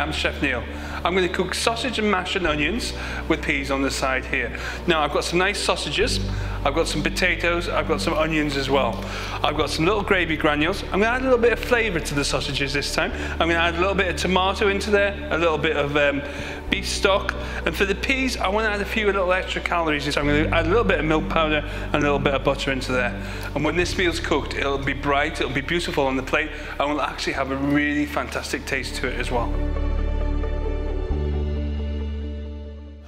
I'm Chef Neil. I'm going to cook sausage and mash and onions with peas on the side here. Now I've got some nice sausages, I've got some potatoes, I've got some onions as well. I've got some little gravy granules. I'm going to add a little bit of flavour to the sausages this time. I'm going to add a little bit of tomato into there, a little bit of beef stock. And for the peas, I want to add a few little extra calories. So I'm going to add a little bit of milk powder and a little bit of butter into there. And when this meal's cooked, it'll be bright, it'll be beautiful on the plate, and will actually have a really fantastic taste to it as well.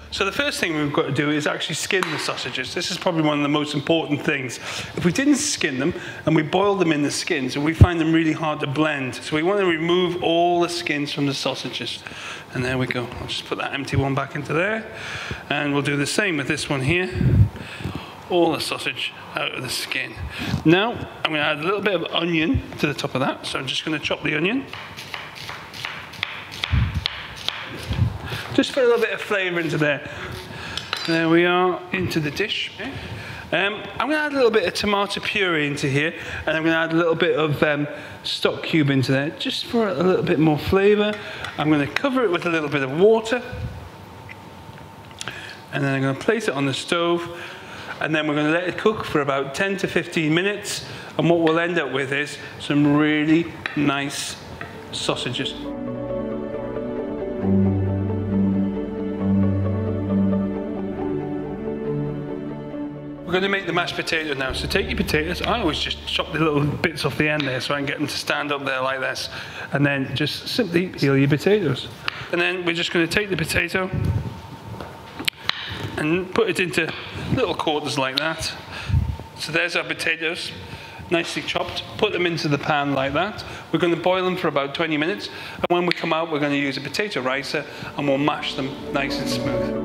So the first thing we've got to do is actually skin the sausages. This is probably one of the most important things. If we didn't skin them and we boil them in the skins, we find them really hard to blend. So we want to remove all the skins from the sausages. And there we go. I'll just put that empty one back into there. And we'll do the same with this one here. All the sausage out of the skin. Now, I'm going to add a little bit of onion to the top of that. So I'm just going to chop the onion. Just put a little bit of flavour into there. There we are, into the dish. I'm going to add a little bit of tomato puree into here, and I'm going to add a little bit of stock cube into there, just for a little bit more flavour. I'm going to cover it with a little bit of water, and then I'm going to place it on the stove, and then we're going to let it cook for about 10 to 15 minutes, and what we'll end up with is some really nice sausages. We're going to make the mashed potato now. So take your potatoes. I always just chop the little bits off the end there so I can get them to stand up there like this. And then just simply peel your potatoes. And then we're just going to take the potato and put it into little quarters like that. So there's our potatoes, nicely chopped. Put them into the pan like that. We're going to boil them for about 20 minutes. And when we come out, we're going to use a potato ricer and we'll mash them nice and smooth.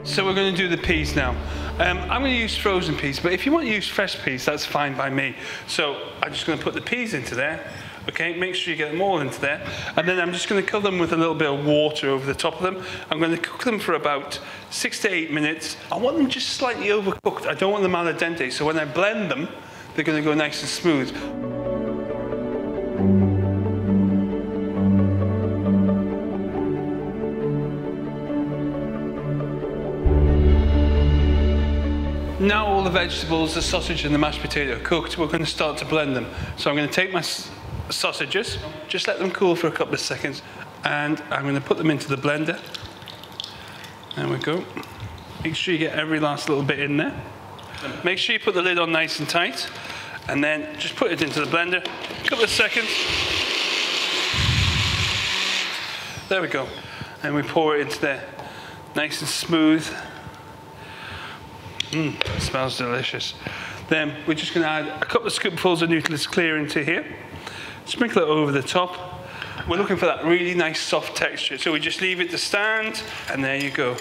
So we're going to do the peas now. I'm going to use frozen peas, but if you want to use fresh peas, that's fine by me. So I'm just going to put the peas into there. Okay, make sure you get them all into there. And then I'm just going to cover them with a little bit of water over the top of them. I'm going to cook them for about 6 to 8 minutes. I want them just slightly overcooked. I don't want them al dente, so when I blend them, they're going to go nice and smooth. Now all the vegetables, the sausage and the mashed potato are cooked, we're going to start to blend them. So I'm going to take my sausages, just let them cool for a couple of seconds, and I'm going to put them into the blender. There we go. Make sure you get every last little bit in there. Make sure you put the lid on nice and tight, and then just put it into the blender, a couple of seconds. There we go. And we pour it into there, nice and smooth. It smells delicious. Then we're just going to add a couple of scoopfuls of Nutilis clear into here. Sprinkle it over the top. We're looking for that really nice soft texture. So we just leave it to stand, and there you go.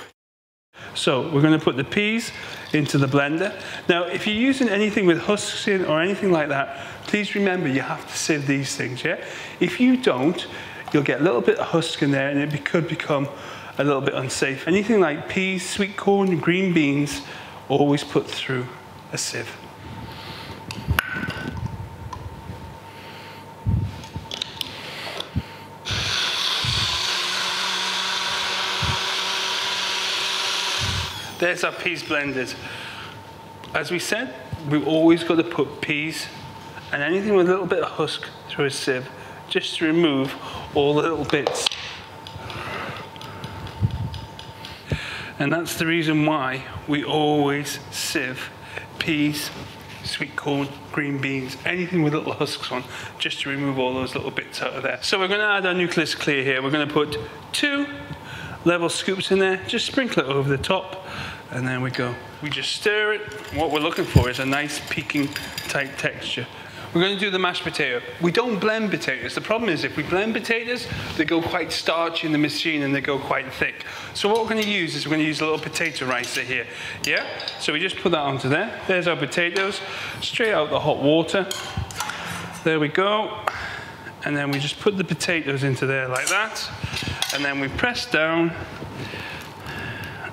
So we're going to put the peas into the blender. Now, if you're using anything with husks in or anything like that, please remember you have to sieve these things, yeah? If you don't, you'll get a little bit of husk in there, and it could become a little bit unsafe. Anything like peas, sweet corn, green beans, always put through a sieve. There's our peas blended. As we said, we've always got to put peas and anything with a little bit of husk through a sieve, just to remove all the little bits. And that's the reason why we always sieve peas, sweet corn, green beans, anything with little husks on, just to remove all those little bits out of there. So we're going to add our Nutilis clear here. We're going to put 2 level scoops in there, just sprinkle it over the top, and there we go. We just stir it. What we're looking for is a nice peaking type texture. We're going to do the mashed potato. We don't blend potatoes. The problem is if we blend potatoes, they go quite starchy in the machine and they go quite thick. So what we're going to use is we're going to use a little potato ricer here. Yeah? So we just put that onto there. There's our potatoes, straight out the hot water. There we go. And then we just put the potatoes into there like that. And then we press down,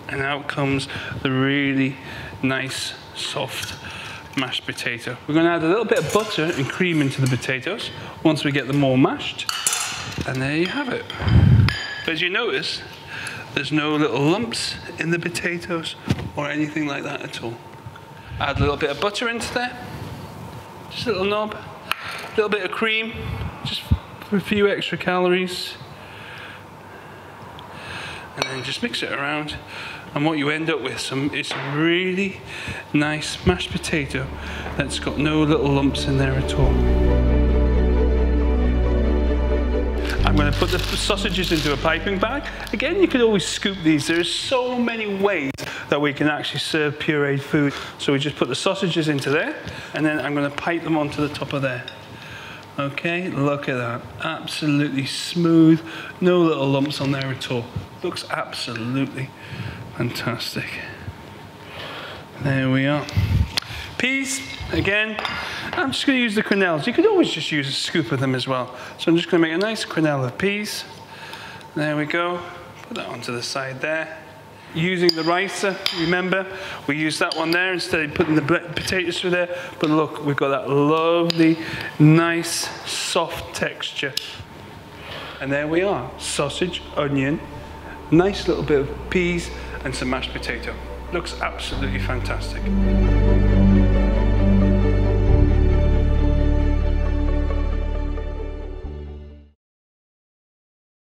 and out comes the really nice, soft mashed potato. We're going to add a little bit of butter and cream into the potatoes once we get them all mashed. And there you have it. But as you notice, there's no little lumps in the potatoes or anything like that at all. Add a little bit of butter into there. Just a little knob. A little bit of cream, just for a few extra calories. And then just mix it around. And what you end up with is a really nice mashed potato that's got no little lumps in there at all. I'm going to put the sausages into a piping bag. Again, you could always scoop these. There's so many ways that we can actually serve pureed food. So we just put the sausages into there, and then I'm going to pipe them onto the top of there. Okay, look at that. Absolutely smooth. No little lumps on there at all. Looks absolutely fantastic. There we are. Peas, again, I'm just going to use the quenelles. You could always just use a scoop of them as well. So I'm just going to make a nice quenelle of peas. There we go. Put that onto the side there. Using the ricer, remember, we used that one there instead of putting the potatoes through there. But look, we've got that lovely, nice, soft texture. And there we are, sausage, onion, nice little bit of peas, and some mashed potato. Looks absolutely fantastic.